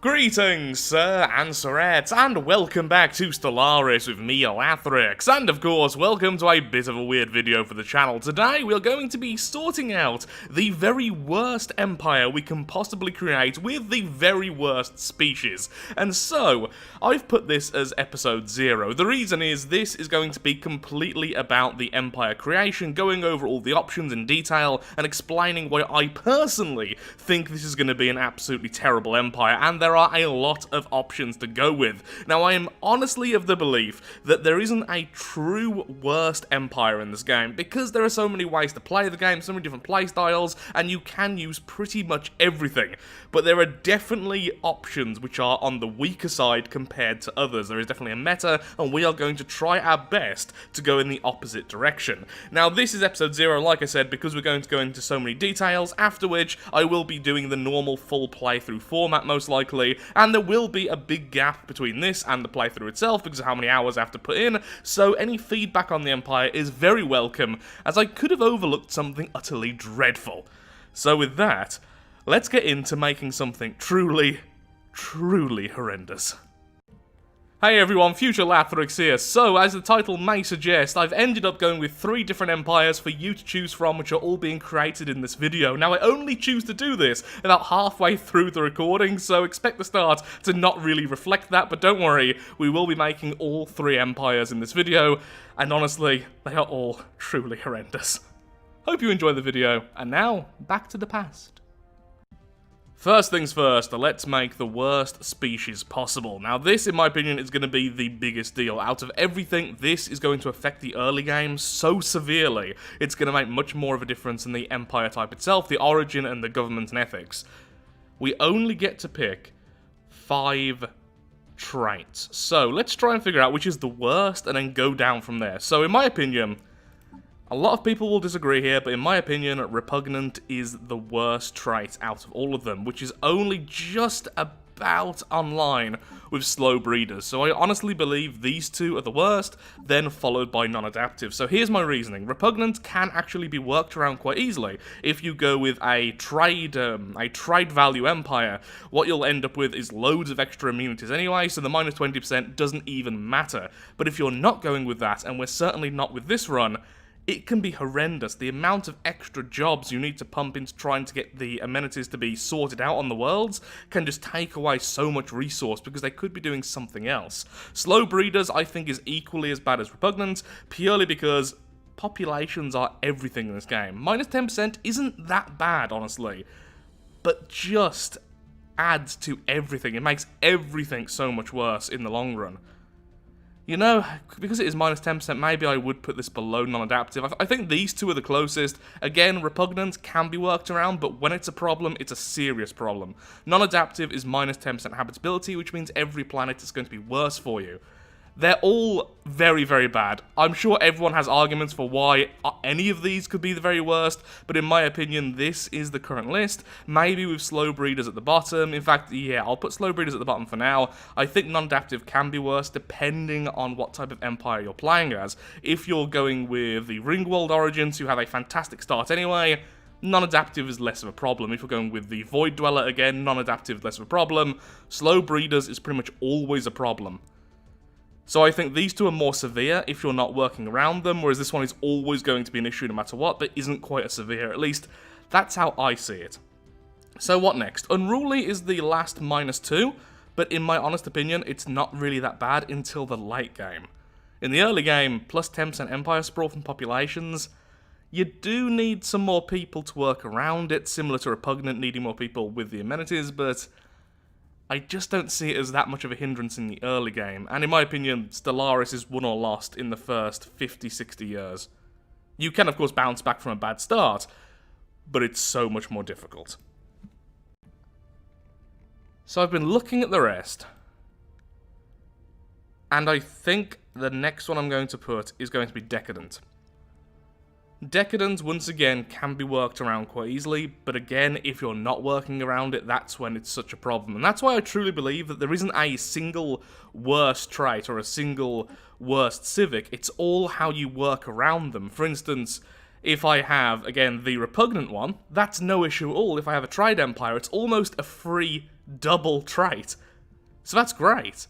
Greetings, sir and sirettes, and welcome back to Stellaris with me, Lathrix, and of course, welcome to a bit of a weird video for the channel. Today, we're going to be sorting out the very worst empire we can possibly create with the very worst species. And so, I've put this as episode 0. The reason is, this is going to be completely about the empire creation, going over all the options in detail, and explaining why I personally think this is going to be an absolutely terrible empire, and there are a lot of options to go with. Now, I am honestly of the belief that there isn't a true worst empire in this game, because there are so many ways to play the game, so many different playstyles, and you can use pretty much everything. But there are definitely options which are on the weaker side compared to others. There is definitely a meta, and we are going to try our best to go in the opposite direction. Now, this is episode 0, like I said, because we're going to go into so many details, after which I will be doing the normal full playthrough format, most likely, and there will be a big gap between this and the playthrough itself because of how many hours I have to put in, so any feedback on the Empire is very welcome, as I could have overlooked something utterly dreadful. So with that, let's get into making something truly, truly horrendous. Hey everyone, Future Lathrix here. So, as the title may suggest, I've ended up going with 3 different empires for you to choose from, which are all being created in this video. Now, I only choose to do this about halfway through the recording, so expect the start to not really reflect that, but don't worry, we will be making all 3 empires in this video, and honestly, they are all truly horrendous. Hope you enjoy the video, and now, back to the past. First things first, let's make the worst species possible. Now this, in my opinion, is going to be the biggest deal. Out of everything, this is going to affect the early game so severely, it's going to make much more of a difference in the empire type itself, the origin, and the government and ethics. We only get to pick 5 traits. So let's try and figure out which is the worst and then go down from there. So in my opinion, a lot of people will disagree here, but in my opinion, Repugnant is the worst trait out of all of them, which is only just about online with Slow Breeders. So I honestly believe these 2 are the worst, then followed by Non-Adaptive. So here's my reasoning. Repugnant can actually be worked around quite easily. If you go with a trade value empire, what you'll end up with is loads of extra immunities anyway, so the minus 20% doesn't even matter. But if you're not going with that, and we're certainly not with this run, it can be horrendous. The amount of extra jobs you need to pump into trying to get the amenities to be sorted out on the worlds can just take away so much resource because they could be doing something else. Slow Breeders, I think, is equally as bad as Repugnant, purely because populations are everything in this game. Minus 10% isn't that bad, honestly, but just adds to everything. It makes everything so much worse in the long run. You know, because it is minus 10%, maybe I would put this below Non-Adaptive. I think these 2 are the closest. Again, Repugnant can be worked around, but when it's a problem, it's a serious problem. Non-Adaptive is minus 10% habitability, which means every planet is going to be worse for you. They're all very, very bad. I'm sure everyone has arguments for why any of these could be the very worst, but in my opinion, this is the current list. Maybe with Slow Breeders at the bottom. In fact, yeah, I'll put Slow Breeders at the bottom for now. I think Non-Adaptive can be worse, depending on what type of empire you're playing as. If you're going with the Ringworld Origins, who have a fantastic start anyway, Non-Adaptive is less of a problem. If you're going with the Void Dweller, again, Non-Adaptive is less of a problem. Slow Breeders is pretty much always a problem. So I think these 2 are more severe if you're not working around them, whereas this one is always going to be an issue no matter what, but isn't quite as severe. At least, that's how I see it. So what next? Unruly is the last minus 2, but in my honest opinion, it's not really that bad until the late game. In the early game, plus 10% Empire Sprawl from populations, you do need some more people to work around it, similar to Repugnant needing more people with the amenities, but I just don't see it as that much of a hindrance in the early game, and in my opinion, Stellaris is won or lost in the first 50-60 years. You can of course bounce back from a bad start, but it's so much more difficult. So I've been looking at the rest, and I think the next one I'm going to put is going to be Decadent. Decadent, once again, can be worked around quite easily, but again, if you're not working around it, that's when it's such a problem. And that's why I truly believe that there isn't a single worst trait or a single worst civic, it's all how you work around them. For instance, if I have, again, the Repugnant one, that's no issue at all. If I have a Trade Empire, it's almost a free double trait. So that's great.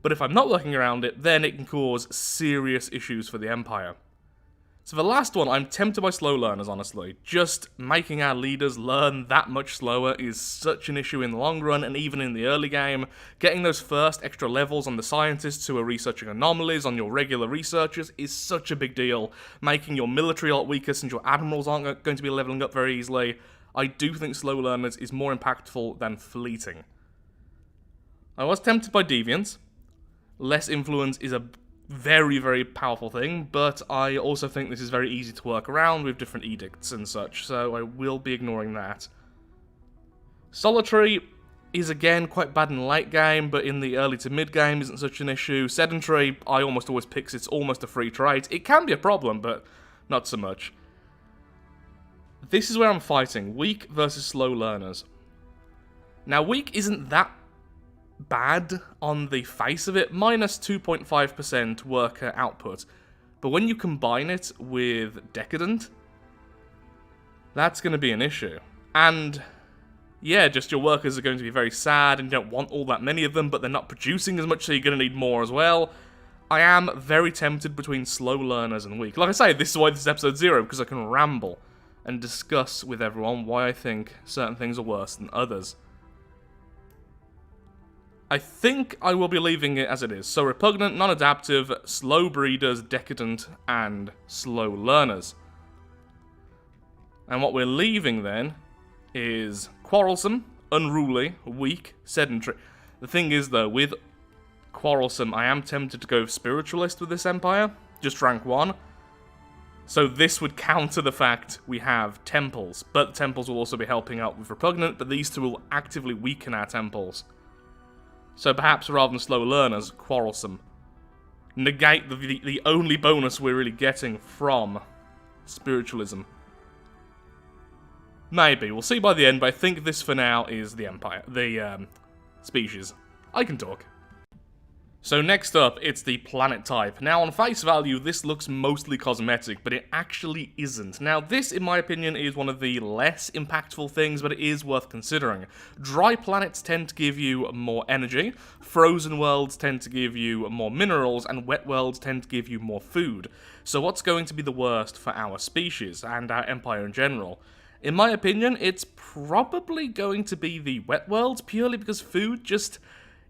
But if I'm not working around it, then it can cause serious issues for the Empire. So the last one, I'm tempted by slow learners, honestly. Just making our leaders learn that much slower is such an issue in the long run, and even in the early game. Getting those first extra levels on the scientists who are researching anomalies, on your regular researchers, is such a big deal. Making your military a lot weaker since your admirals aren't going to be leveling up very easily. I do think slow learners is more impactful than fleeting. I was tempted by deviants. Less influence is a very, very powerful thing, but I also think this is very easy to work around with different edicts and such, so I will be ignoring that. Solitary is again quite bad in the late game, but in the early to mid game isn't such an issue. Sedentary, I almost always pick, it's almost a free trait. It can be a problem, but not so much. This is where I'm fighting, weak versus slow learners. Now, weak isn't that bad on the face of it, minus 2.5% worker output. But when you combine it with Decadent, that's going to be an issue. And yeah, just your workers are going to be very sad and you don't want all that many of them, but they're not producing as much, so you're going to need more as well. I am very tempted between slow learners and weak. Like I say, this is why this is episode 0, because I can ramble and discuss with everyone why I think certain things are worse than others. I think I will be leaving it as it is. So repugnant, non-adaptive, slow breeders, decadent, and slow learners. And what we're leaving then is quarrelsome, unruly, weak, sedentary. The thing is though, with quarrelsome, I am tempted to go spiritualist with this empire, just rank 1. So this would counter the fact we have temples, but the temples will also be helping out with repugnant, but these two will actively weaken our temples. So perhaps rather than slow learners, quarrelsome. Negate the only bonus we're really getting from spiritualism. Maybe. We'll see by the end, but I think this for now is the empire. The, species. I can talk. So next up, it's the planet type. Now, on face value, this looks mostly cosmetic, but it actually isn't. Now, this, in my opinion, is one of the less impactful things, but it is worth considering. Dry planets tend to give you more energy, frozen worlds tend to give you more minerals, and wet worlds tend to give you more food. So what's going to be the worst for our species, and our empire in general? In my opinion, it's probably going to be the wet worlds, purely because food just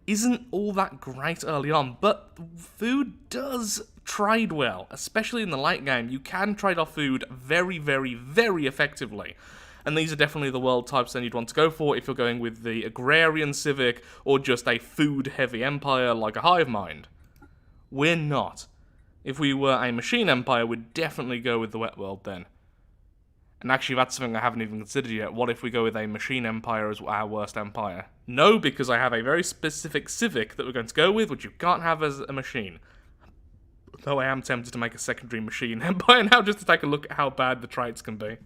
isn't all that great early on, but food does trade well, especially in the late game. You can trade off food very, very, very effectively. And these are definitely the world types then you'd want to go for if you're going with the agrarian civic or just a food-heavy empire like a hive mind. We're not. If we were a machine empire, we'd definitely go with the wet world then. And actually, that's something I haven't even considered yet. What if we go with a machine empire as our worst empire? No, because I have a very specific civic that we're going to go with, which you can't have as a machine. Though I am tempted to make a secondary machine empire now, just to take a look at how bad the traits can be.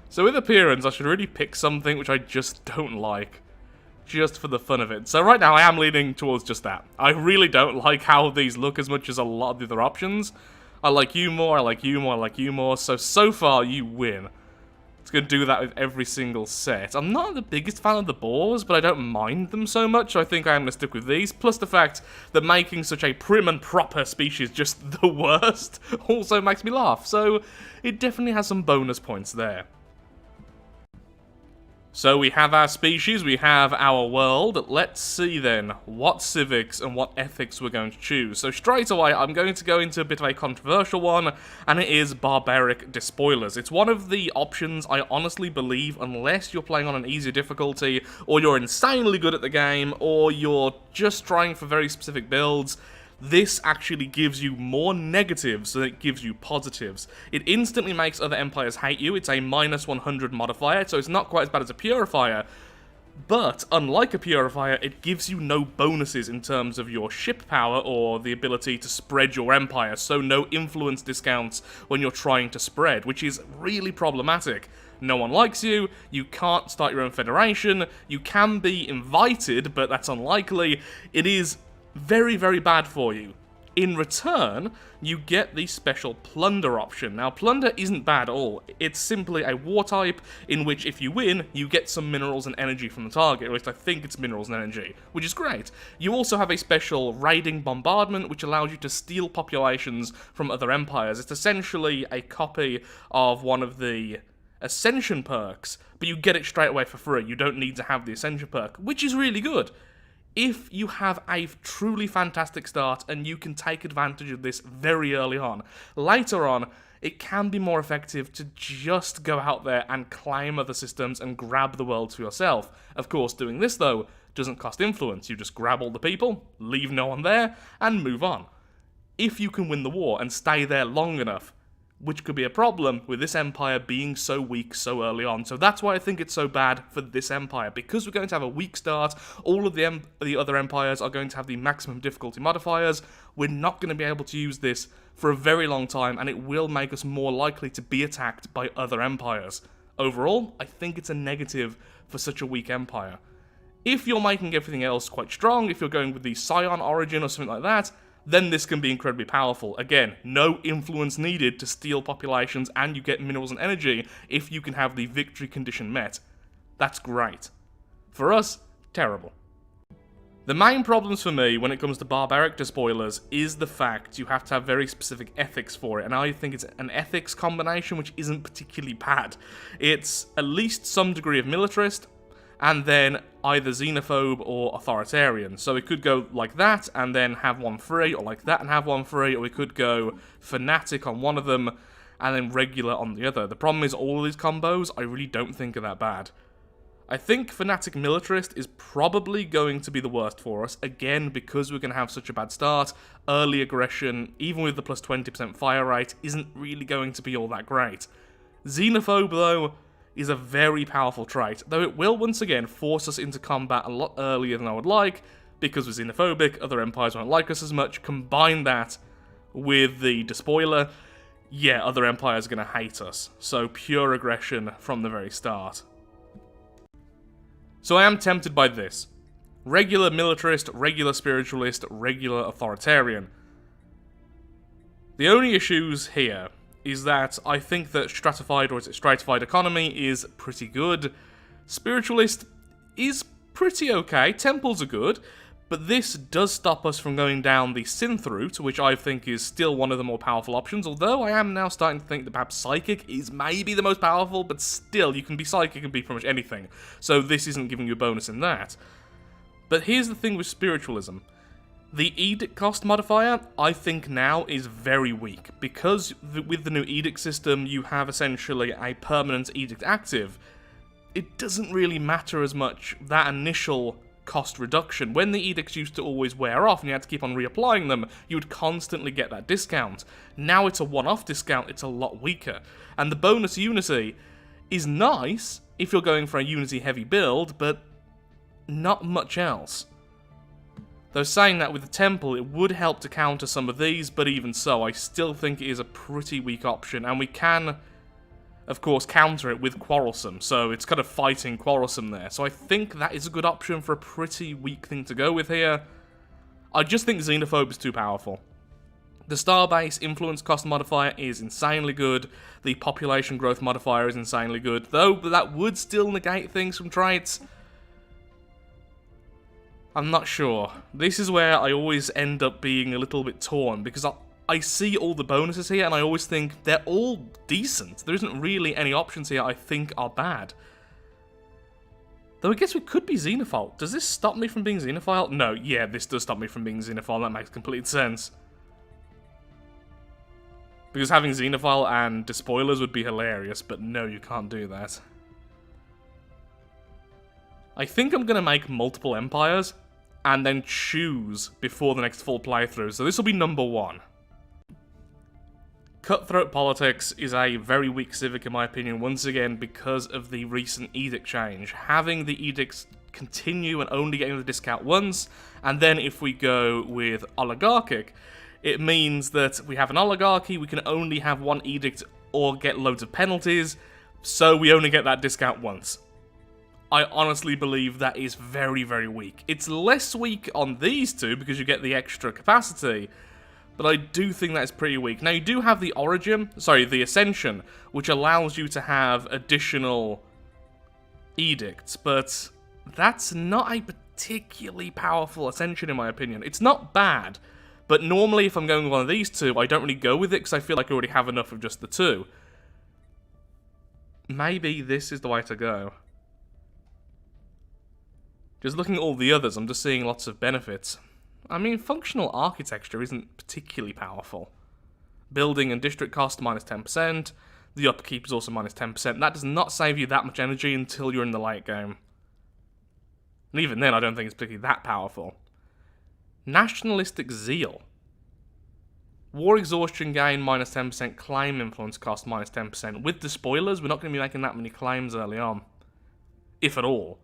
So with appearance, I should really pick something which I just don't like. Just for the fun of it. So right now, I am leaning towards just that. I really don't like how these look as much as a lot of the other options. I like you more, I like you more, I like you more, so far you win. It's going to do that with every single set. I'm not the biggest fan of the boars, but I don't mind them so much, so I think I'm going to stick with these. Plus the fact that making such a prim and proper species just the worst also makes me laugh, so it definitely has some bonus points there. So we have our species, we have our world. Let's see then what civics and what ethics we're going to choose. So straight away, I'm going to go into a bit of a controversial one, and it is Barbaric Despoilers. It's one of the options I honestly believe, unless you're playing on an easier difficulty, or you're insanely good at the game, or you're just trying for very specific builds, this actually gives you more negatives than it gives you positives. It instantly makes other empires hate you. It's a minus 100 modifier, so it's not quite as bad as a purifier. But, unlike a purifier, it gives you no bonuses in terms of your ship power or the ability to spread your empire, so no influence discounts when you're trying to spread, which is really problematic. No one likes you, you can't start your own federation, you can be invited, but that's unlikely. It is very, very bad for you. In return, you get the special plunder option. Now, plunder isn't bad at all. It's simply a war type in which if you win, you get some minerals and energy from the target, or at least I think it's minerals and energy, which is great. You also have a special raiding bombardment, which allows you to steal populations from other empires. It's essentially a copy of one of the Ascension perks, but you get it straight away for free. You don't need to have the Ascension perk, which is really good. If you have a truly fantastic start and you can take advantage of this very early on, later on, it can be more effective to just go out there and claim other systems and grab the world for yourself. Of course, doing this, though, doesn't cost influence. You just grab all the people, leave no one there, and move on. If you can win the war and stay there long enough, which could be a problem with this empire being so weak so early on. So that's why I think it's so bad for this empire, because we're going to have a weak start. All of the other empires are going to have the maximum difficulty modifiers. We're not going to be able to use this for a very long time, and it will make us more likely to be attacked by other empires. Overall, I think it's a negative for such a weak empire. If you're making everything else quite strong, if you're going with the Scion origin or something like that, then this can be incredibly powerful. Again, no influence needed to steal populations, and you get minerals and energy if you can have the victory condition met. That's great. For us, terrible. The main problems for me when it comes to Barbaric Despoilers is the fact you have to have very specific ethics for it, and I think it's an ethics combination which isn't particularly bad. It's at least some degree of militarist, and then either xenophobe or authoritarian. So we could go like that, and then have one free, or like that and have one free, or we could go fanatic on one of them, and then regular on the other. The problem is all of these combos I really don't think are that bad. I think fanatic militarist is probably going to be the worst for us, again because we're going to have such a bad start. Early aggression, even with the plus 20% fire rate, isn't really going to be all that great. Xenophobe, though, is a very powerful trait, though it will once again force us into combat a lot earlier than I would like, because we're xenophobic, other empires won't like us as much. Combine that with the Despoiler, yeah, other empires are going to hate us. So pure aggression from the very start. So I am tempted by this. Regular militarist, regular spiritualist, regular authoritarian. The only issues here is that I think that stratified, or is it stratified economy, is pretty good. Spiritualist is pretty okay. Temples are good, but this does stop us from going down the synth route, which I think is still one of the more powerful options, although I am now starting to think that perhaps psychic is maybe the most powerful, but still, you can be psychic and be pretty much anything, so this isn't giving you a bonus in that. But here's the thing with spiritualism. The edict cost modifier, I think now, is very weak, because with the new edict system, you have essentially a permanent edict active. It doesn't really matter as much, that initial cost reduction. When the edicts used to always wear off and you had to keep on reapplying them, you would constantly get that discount. Now it's a one-off discount, it's a lot weaker. And the bonus unity is nice if you're going for a unity-heavy build, but not much else. Though saying that with the Temple, it would help to counter some of these, but even so, I still think it is a pretty weak option, and we can, of course, counter it with Quarrelsome, so it's kind of fighting Quarrelsome there. So I think that is a good option for a pretty weak thing to go with here. I just think Xenophobe is too powerful. The Starbase influence cost modifier is insanely good, the population growth modifier is insanely good, though that would still negate things from traits. I'm not sure. This is where I always end up being a little bit torn, because I see all the bonuses here, and I always think they're all decent. There isn't really any options here I think are bad. Though I guess we could be Xenophile. Does this stop me from being Xenophile? No, yeah, this does stop me from being Xenophile. That makes complete sense. Because having Xenophile and Despoilers would be hilarious, but no, you can't do that. I think I'm going to make multiple empires, and then choose before the next full playthrough, so this will be number 1. Cutthroat Politics is a very weak civic in my opinion, once again because of the recent edict change. Having the edicts continue and only getting the discount once, and then if we go with Oligarchic, it means that we have an oligarchy, we can only have one edict or get loads of penalties, so we only get that discount once. I honestly believe that is very, very weak. It's less weak on these two because you get the extra capacity, But I do think that is pretty weak. Now, you do have the the Ascension, which allows you to have additional edicts, but that's not a particularly powerful Ascension in my opinion. It's not bad, but normally if I'm going with one of these two, I don't really go with it because I feel like I already have enough of just the two. Maybe this is the way to go. Just looking at all the others, I'm just seeing lots of benefits. I mean, functional architecture isn't particularly powerful. Building and district cost minus 10%. The upkeep is also minus 10%. That does not save you that much energy until you're in the late game. And even then, I don't think it's particularly that powerful. Nationalistic zeal. War exhaustion gain minus 10%. Claim influence cost minus 10%. With Despoilers, we're not going to be making that many claims early on. If at all.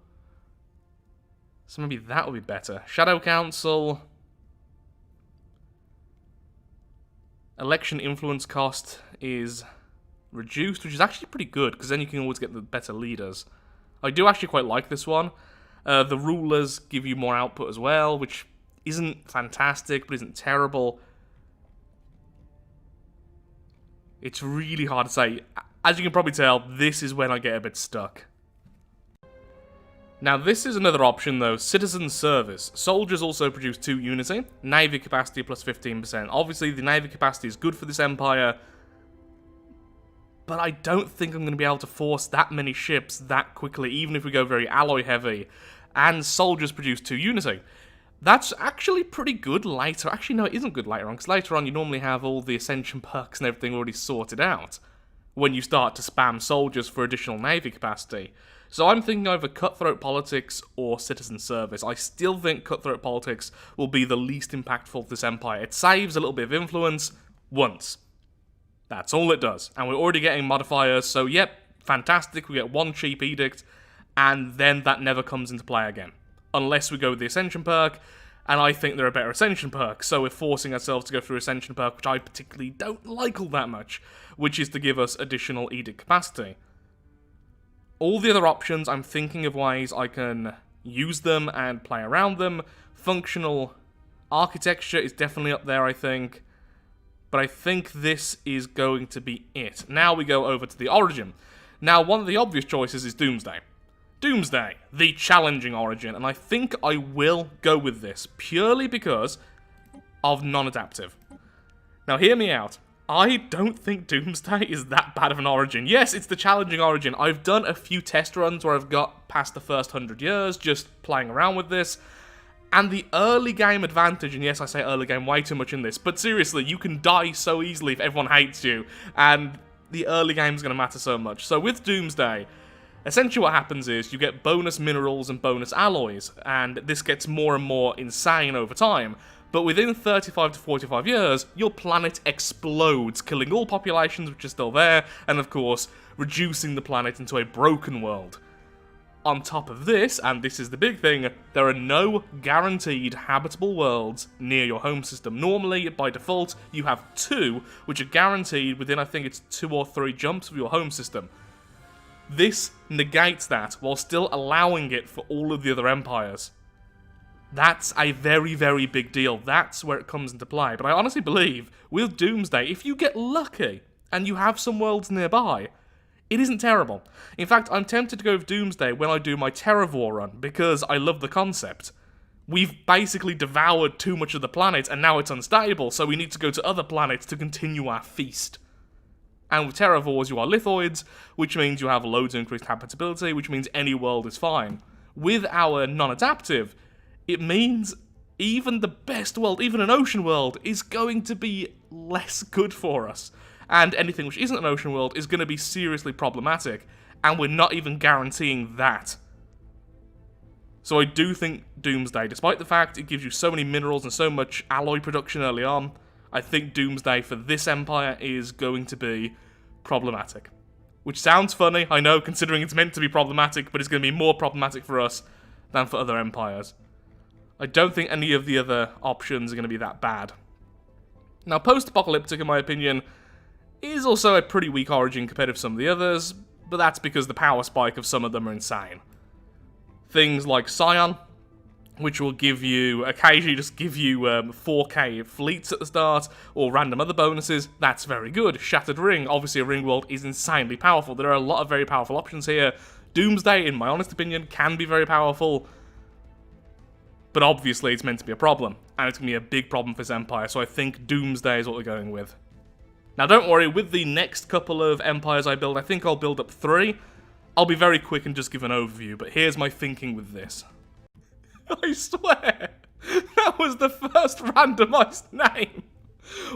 So maybe that will be better. Shadow Council. Election influence cost is reduced, which is actually pretty good, because then you can always get the better leaders. I do actually quite like this one. The rulers give you more output as well, which isn't fantastic, but isn't terrible. It's really hard to say. As you can probably tell, this is when I get a bit stuck. Now, this is another option, though. Citizen Service. Soldiers also produce 2 unity. Navy capacity plus 15%. Obviously, the Navy capacity is good for this empire, but I don't think I'm going to be able to force that many ships that quickly, even if we go very alloy heavy. And soldiers produce 2 unity. That's actually pretty good later. Actually, no, it isn't good later on, because later on you normally have all the Ascension perks and everything already sorted out when you start to spam soldiers for additional Navy capacity. So I'm thinking either Cutthroat Politics or Citizen Service. I still think Cutthroat Politics will be the least impactful to this empire. It saves a little bit of influence once. That's all it does. And we're already getting modifiers, so yep, fantastic. We get 1 cheap edict, and then that never comes into play again. Unless we go with the Ascension perk, and I think there are better Ascension perks, so we're forcing ourselves to go through Ascension perk, which I particularly don't like all that much, which is to give us additional edict capacity. All the other options, I'm thinking of ways I can use them and play around them. Functional architecture is definitely up there, I think. But I think this is going to be it. Now we go over to the origin. Now, one of the obvious choices is Doomsday. Doomsday, the challenging origin. And I think I will go with this, purely because of non-adaptive. Now, hear me out. I don't think Doomsday is that bad of an origin. Yes, it's the challenging origin. I've done a few test runs where I've got past the first 100 years, just playing around with this. And the early game advantage, and yes, I say early game way too much in this, but seriously, you can die so easily if everyone hates you, and the early game is going to matter so much. So with Doomsday, essentially what happens is you get bonus minerals and bonus alloys, and this gets more and more insane over time. But within 35 to 45 years, your planet explodes, killing all populations which are still there, and of course, reducing the planet into a broken world. On top of this, and this is the big thing, there are no guaranteed habitable worlds near your home system. Normally, by default, you have 2, which are guaranteed within, I think it's 2 or 3 jumps of your home system. This negates that, while still allowing it for all of the other empires. That's a very, very big deal. That's where it comes into play. But I honestly believe, with Doomsday, if you get lucky, and you have some worlds nearby, it isn't terrible. In fact, I'm tempted to go with Doomsday when I do my Terravore run, because I love the concept. We've basically devoured too much of the planet, and now it's unstable, so we need to go to other planets to continue our feast. And with Terravores, you are lithoids, which means you have loads of increased habitability, which means any world is fine. With our non-adaptive, it means even the best world, even an ocean world, is going to be less good for us. And anything which isn't an ocean world is going to be seriously problematic, and we're not even guaranteeing that. So I do think Doomsday, despite the fact it gives you so many minerals and so much alloy production early on, I think Doomsday for this empire is going to be problematic. Which sounds funny, I know, considering it's meant to be problematic, but it's going to be more problematic for us than for other empires. I don't think any of the other options are going to be that bad. Now, Post-Apocalyptic, in my opinion, is also a pretty weak origin compared to some of the others, but that's because the power spike of some of them are insane. Things like Scion, which will give you, occasionally just give you 4K fleets at the start, or random other bonuses. That's very good. Shattered Ring, obviously a ring world is insanely powerful. There are a lot of very powerful options here. Doomsday, in my honest opinion, can be very powerful, but obviously it's meant to be a problem, and it's going to be a big problem for this Empire, so I think Doomsday is what we're going with. Now don't worry, with the next couple of Empires I build, I think I'll build up 3. I'll be very quick and just give an overview, but here's my thinking with this. I swear, that was the first randomized name.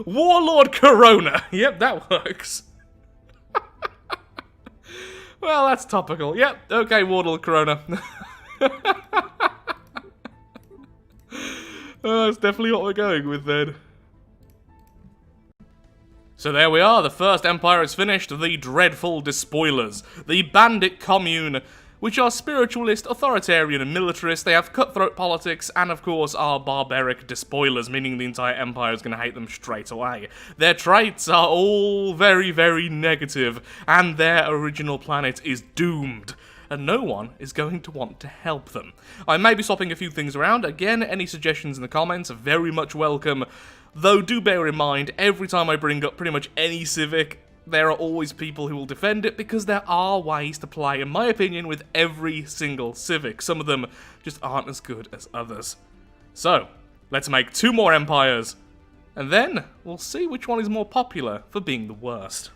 Warlord Corona. Yep, that works. Well, that's topical. Yep, okay, Warlord Corona. That's definitely what we're going with then. So there we are, the first Empire is finished, the dreadful Despoilers, the bandit commune, which are spiritualist, authoritarian, and militarist. They have cutthroat politics, and of course are barbaric despoilers, meaning the entire empire is going to hate them straight away. Their traits are all very, very negative, and their original planet is doomed, and no one is going to want to help them. I may be swapping a few things around. Again, any suggestions in the comments are very much welcome, though do bear in mind, every time I bring up pretty much any civic, there are always people who will defend it, because there are ways to play, in my opinion, with every single civic. Some of them just aren't as good as others. So, let's make 2 more empires, and then we'll see which one is more popular for being the worst.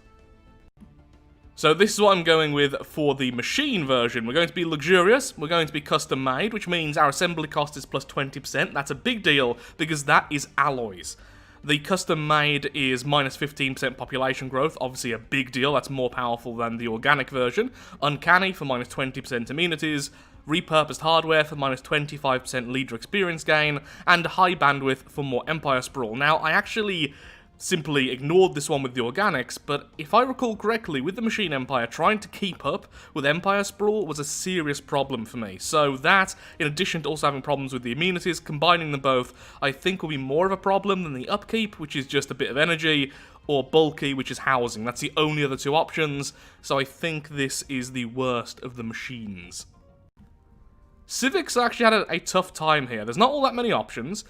So this is what I'm going with for the machine version. We're going to be luxurious, we're going to be custom made, which means our assembly cost is plus 20%. That's a big deal, because that is alloys. The custom made is minus 15% population growth, obviously a big deal, that's more powerful than the organic version. Uncanny for minus 20% amenities, repurposed hardware for minus 25% leader experience gain, and high bandwidth for more Empire sprawl. Now, I actually simply ignored this one with the organics, but if I recall correctly, with the Machine Empire, trying to keep up with Empire Sprawl was a serious problem for me. So that, in addition to also having problems with the amenities, combining them both, I think will be more of a problem than the upkeep, which is just a bit of energy, or bulky, which is housing. That's the only other 2 options, so I think this is the worst of the machines. Civics actually had a tough time here. There's not all that many options,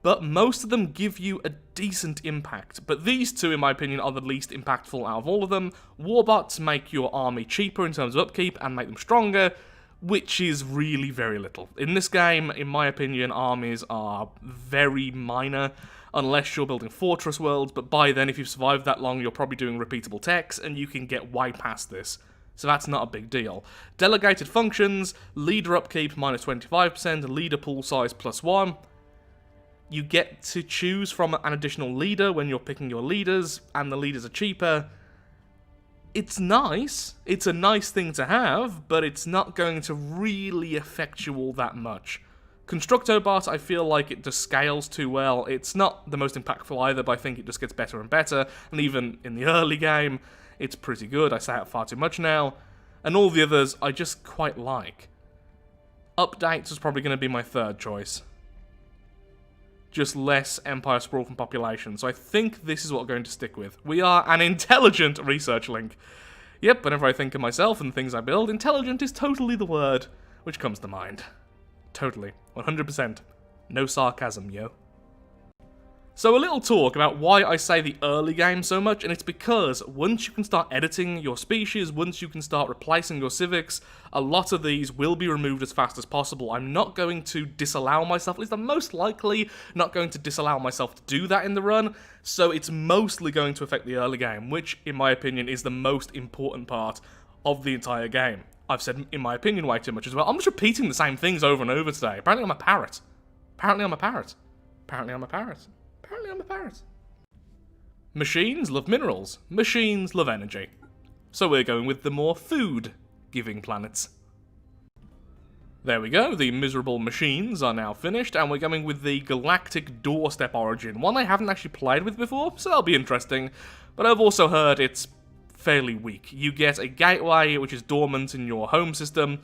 but most of them give you a decent impact. But these 2, in my opinion, are the least impactful out of all of them. Warbots make your army cheaper in terms of upkeep and make them stronger, which is really very little. In this game, in my opinion, armies are very minor, unless you're building fortress worlds, but by then, if you've survived that long, you're probably doing repeatable techs, and you can get way past this. So that's not a big deal. Delegated functions, leader upkeep minus 25%, leader pool size plus 1. You get to choose from an additional leader when you're picking your leaders, and the leaders are cheaper. It's nice. It's a nice thing to have, but it's not going to really affect you all that much. Constructobot, I feel like it just scales too well. It's not the most impactful either, but I think it just gets better and better. And even in the early game, it's pretty good. I say it far too much now. And all the others I just quite like. Updates is probably going to be my 3rd choice. Just less Empire Sprawl from population, so I think this is what we're going to stick with. We are an intelligent research link. Yep, whenever I think of myself and things I build, intelligent is totally the word which comes to mind. Totally. 100%. No sarcasm, yo. So a little talk about why I say the early game so much, and it's because once you can start editing your species, once you can start replacing your civics, a lot of these will be removed as fast as possible. I'm not going to disallow myself, at least I'm most likely not going to disallow myself to do that in the run, so it's mostly going to affect the early game, which, in my opinion, is the most important part of the entire game. I've said, in my opinion, way too much as well. I'm just repeating the same things over and over today. Apparently I'm a parrot. Apparently I'm a parrot. Apparently I'm a parrot. Apparently I'm a parrot. Machines love minerals. Machines love energy. So we're going with the more food-giving planets. There we go, the miserable machines are now finished, and we're going with the Galactic Doorstep origin, one I haven't actually played with before, so that'll be interesting, but I've also heard it's fairly weak. You get a gateway, which is dormant in your home system,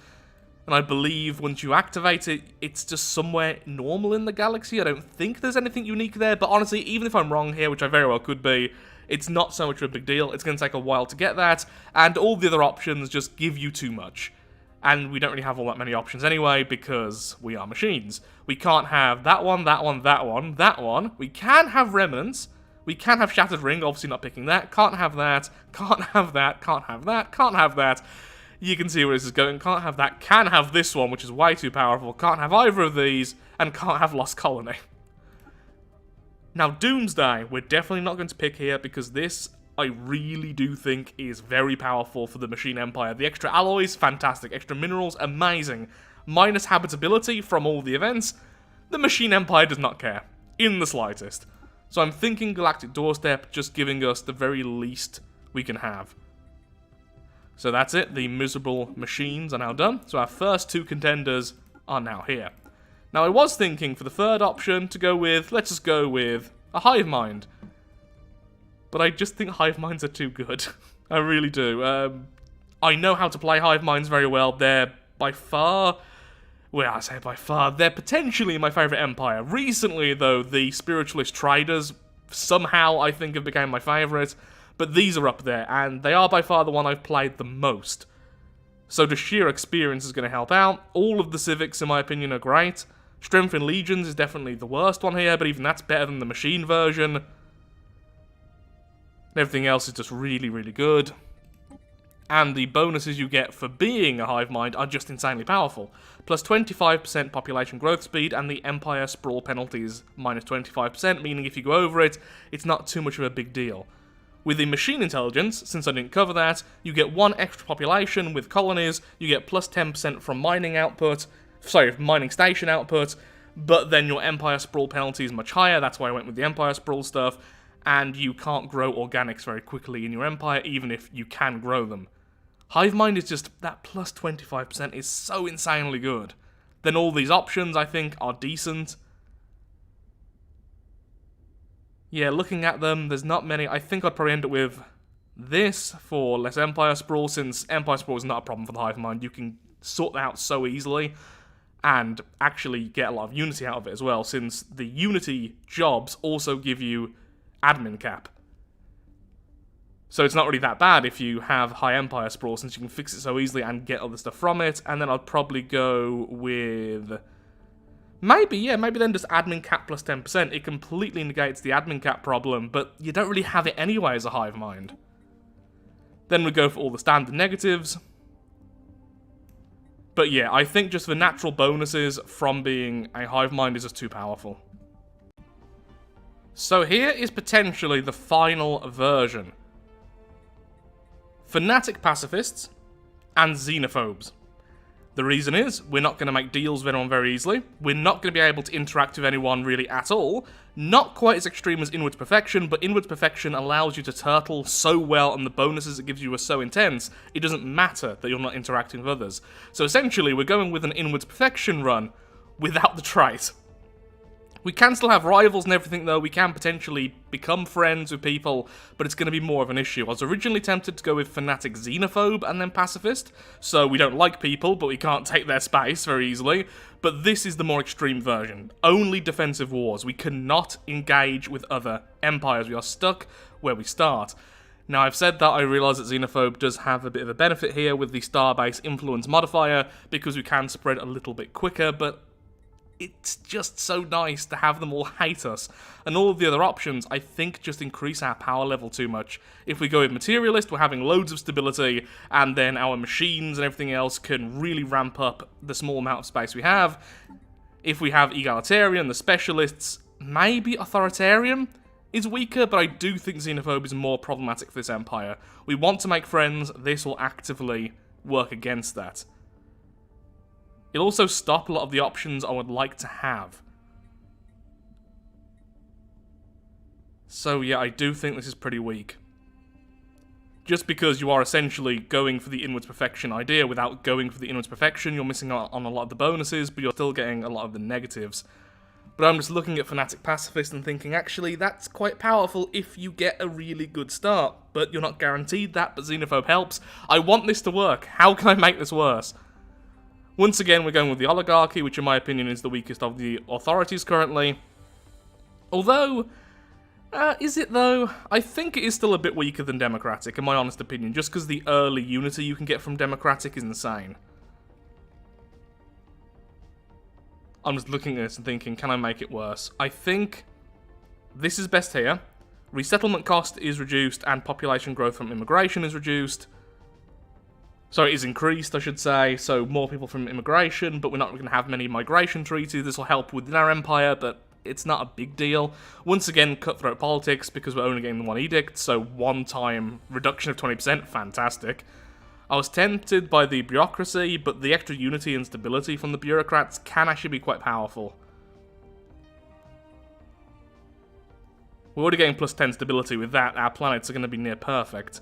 and I believe once you activate it, it's just somewhere normal in the galaxy. I don't think there's anything unique there, but honestly, even if I'm wrong here, which I very well could be, it's not so much of a big deal. It's going to take a while to get that, and all the other options just give you too much. And we don't really have all that many options anyway, because we are machines. We can't have that one, that one, that one, that one. We can have Remnants. We can have Shattered Ring, obviously not picking that. Can't have that, can't have that, can't have that, can't have that. You can see where this is going. Can't have that, can have this one, which is way too powerful. Can't have either of these, and can't have Lost Colony. Now, Doomsday, we're definitely not going to pick here, because this, I really do think, is very powerful for the Machine Empire. The extra alloys, fantastic. Extra minerals, amazing. Minus habitability from all the events, the Machine Empire does not care. In the slightest. So I'm thinking Galactic Doorstep just giving us the very least we can have. So that's it, the miserable machines are now done. So our first two contenders are now here. Now I was thinking for the third option to go with, let's just go with a Hive Mind. But I just think Hive Minds are too good. I really do. I know how to play Hive Minds very well. They're by far... Well, I say by far, they're potentially my favourite empire. Recently, though, the Spiritualist Traders somehow, I think, have become my favourite. But these are up there, and they are by far the one I've played the most. So the sheer experience is going to help out. All of the Civics, in my opinion, are great. Strength in Legions is definitely the worst one here, but even that's better than the Machine version. Everything else is just really, really good. And the bonuses you get for being a Hive Mind are just insanely powerful. Plus 25% population growth speed, and the Empire Sprawl penalty is minus 25%, meaning if you go over it, it's not too much of a big deal. With the Machine Intelligence, since I didn't cover that, you get 1 extra population with colonies, you get plus 10% from mining output, mining station output, but then your Empire Sprawl penalty is much higher, that's why I went with the Empire Sprawl stuff, and you can't grow organics very quickly in your Empire, even if you can grow them. Hive Mind is just, that plus 25% is so insanely good. Then all these options, I think, are decent. Yeah, looking at them, there's not many. I think I'd probably end up with this for less Empire Sprawl, since Empire Sprawl is not a problem for the Hive Mind. You can sort that out so easily, and actually get a lot of Unity out of it as well, since the Unity jobs also give you admin cap. So it's not really that bad if you have high Empire Sprawl, since you can fix it so easily and get other stuff from it. And then I'd probably go with... maybe then just admin cap plus 10%. It completely negates the admin cap problem, but you don't really have it anyway as a Hive Mind. Then we go for all the standard negatives. But yeah, I think just the natural bonuses from being a Hive Mind is just too powerful. So here is potentially the final version. Fanatic Pacifists and Xenophobes. The reason is, we're not going to make deals with anyone very easily, we're not going to be able to interact with anyone really at all, not quite as extreme as Inwards Perfection, but Inwards Perfection allows you to turtle so well and the bonuses it gives you are so intense, it doesn't matter that you're not interacting with others. So essentially, we're going with an Inwards Perfection run without the trait. We can still have rivals and everything though, we can potentially become friends with people, but it's going to be more of an issue. I was originally tempted to go with Fanatic Xenophobe and then Pacifist, so we don't like people, but we can't take their space very easily, but this is the more extreme version. Only defensive wars. We cannot engage with other empires. We are stuck where we start. Now, I've said that, I realise that Xenophobe does have a bit of a benefit here with the Starbase Influence modifier, because we can spread a little bit quicker, but it's just so nice to have them all hate us. And all of the other options, I think, just increase our power level too much. If we go with Materialist, we're having loads of stability, and then our machines and everything else can really ramp up the small amount of space we have. If we have Egalitarian, the Specialists, maybe Authoritarian is weaker, but I do think Xenophobe is more problematic for this empire. We want to make friends, this will actively work against that. It'll also stop a lot of the options I would like to have. So yeah, I do think this is pretty weak. Just because you are essentially going for the Inwards Perfection idea without going for the Inwards Perfection, you're missing out on a lot of the bonuses, but you're still getting a lot of the negatives. But I'm just looking at Fanatic Pacifist and thinking, actually, that's quite powerful if you get a really good start. But you're not guaranteed that, but Xenophobe helps. I want this to work. How can I make this worse? Once again, we're going with the Oligarchy, which in my opinion is the weakest of the authorities currently. Although, is it though? I think it is still a bit weaker than Democratic, in my honest opinion, just because the early unity you can get from Democratic is insane. I'm just looking at this and thinking, can I make it worse? I think this is best here. Resettlement cost is reduced and population growth from immigration is reduced. So it is increased, I should say, so more people from immigration, but we're not going to have many migration treaties. This will help within our empire, but it's not a big deal. Once again, cutthroat politics, because we're only getting the one edict, so one-time reduction of 20%, fantastic. I was tempted by the bureaucracy, but the extra unity and stability from the bureaucrats can actually be quite powerful. We're already getting plus 10 stability with that. Our planets are going to be near perfect.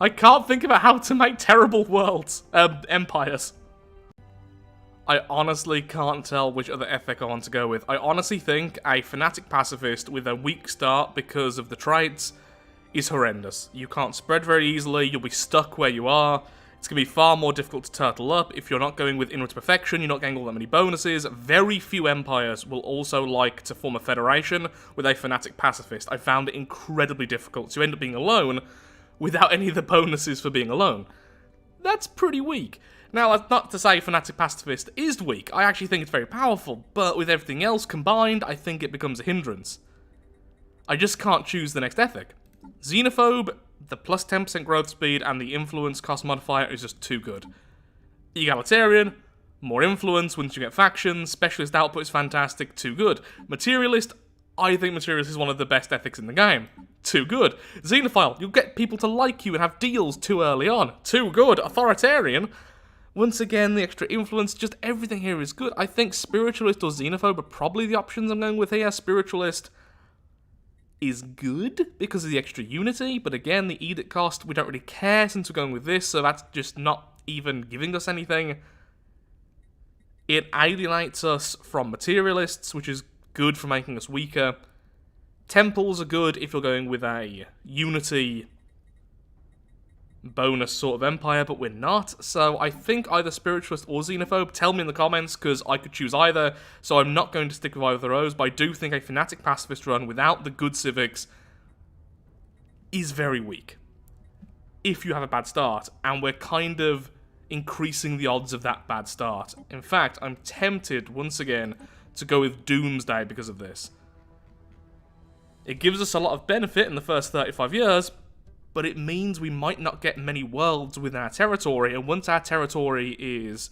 I can't think about how to make terrible worlds, empires. I honestly can't tell which other ethic I want to go with. I honestly think a fanatic pacifist with a weak start because of the traits is horrendous. You can't spread very easily, you'll be stuck where you are. It's going to be far more difficult to turtle up. If you're not going with inward perfection, you're not getting all that many bonuses. Very few empires will also like to form a federation with a fanatic pacifist. I found it incredibly difficult to end up being alone without any of the bonuses for being alone. That's pretty weak. Now, that's not to say fanatic pacifist is weak. I actually think it's very powerful, but with everything else combined, I think it becomes a hindrance. I just can't choose the next ethic. Xenophobe, the plus 10% growth speed, and the influence cost modifier is just too good. Egalitarian, more influence once you get factions, specialist output is fantastic, too good. Materialist, I think Materialist is one of the best ethics in the game. Too good. Xenophile, you'll get people to like you and have deals too early on. Too good. Authoritarian, once again, the extra influence, just everything here is good. I think Spiritualist or Xenophobe are probably the options I'm going with here. Spiritualist is good because of the extra unity, but again, the edict cost, we don't really care since we're going with this, so that's just not even giving us anything. It alienates us from Materialists, which is good for making us weaker. Temples are good if you're going with a unity bonus sort of empire, but we're not, so I think either Spiritualist or Xenophobe. Tell me in the comments, because I could choose either, so I'm not going to stick with either of those, but I do think a fanatic pacifist run without the good civics is very weak if you have a bad start, and we're kind of increasing the odds of that bad start. In fact, I'm tempted, once again, to go with Doomsday because of this. It gives us a lot of benefit in the first 35 years, but it means we might not get many worlds within our territory, and once our territory is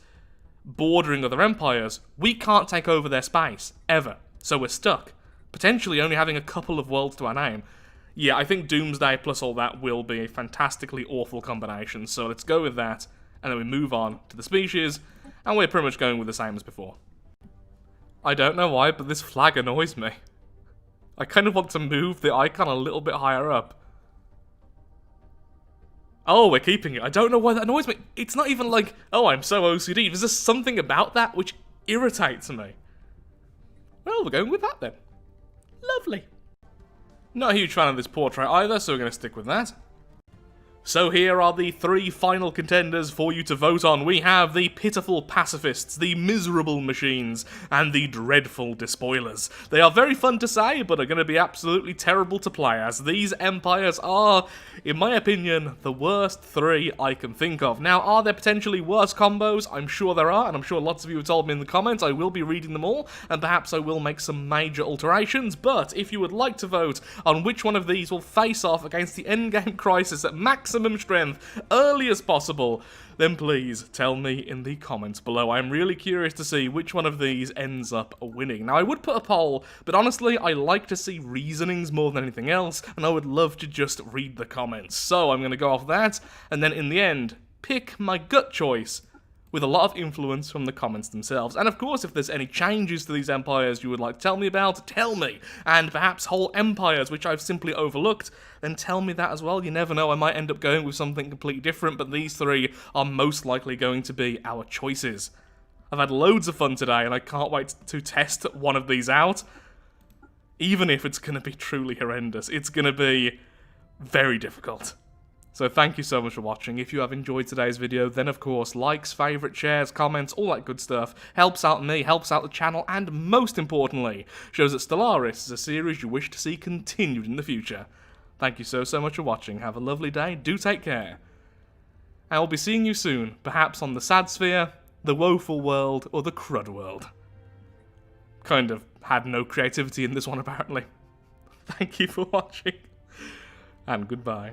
bordering other empires, we can't take over their space, ever. So we're stuck, potentially only having a couple of worlds to our name. Yeah, I think Doomsday plus all that will be a fantastically awful combination, so let's go with that, and then we move on to the species, and we're pretty much going with the same as before. I don't know why, but this flag annoys me. I kind of want to move the icon a little bit higher up. Oh, we're keeping it. I don't know why that annoys me. It's not even like, oh, I'm so OCD. There's just something about that which irritates me. Well, we're going with that then. Lovely. Not a huge fan of this portrait either, so we're going to stick with that. So here are the 3 final contenders for you to vote on. We have the pitiful pacifists, the miserable machines, and the dreadful despoilers. They are very fun to say, but are going to be absolutely terrible to play, as these empires are, in my opinion, the worst 3 I can think of. Now, are there potentially worse combos? I'm sure there are, and I'm sure lots of you have told me in the comments. I will be reading them all, and perhaps I will make some major alterations, but if you would like to vote on which one of these will face off against the endgame crisis at maximum strength early as possible, then please tell me in the comments below. I'm really curious to see which one of these ends up winning. Now, I would put a poll, but honestly, I like to see reasonings more than anything else, and I would love to just read the comments. So I'm going to go off that, and then in the end, pick my gut choice with a lot of influence from the comments themselves. And of course, if there's any changes to these empires you would like to tell me about, tell me. And perhaps whole empires which I've simply overlooked, then tell me that as well. You never know, I might end up going with something completely different, but these 3 are most likely going to be our choices. I've had loads of fun today, and I can't wait to test one of these out. Even if it's going to be truly horrendous, it's going to be very difficult. So thank you so much for watching. If you have enjoyed today's video, then of course, likes, favourites, shares, comments, all that good stuff helps out me, helps out the channel, and most importantly, shows that Stellaris is a series you wish to see continued in the future. Thank you so much for watching. Have a lovely day, do take care. And I'll be seeing you soon, perhaps on the Sad Sphere, the woeful world, or the crud world. Kind of had no creativity in this one, apparently. Thank you for watching, and goodbye.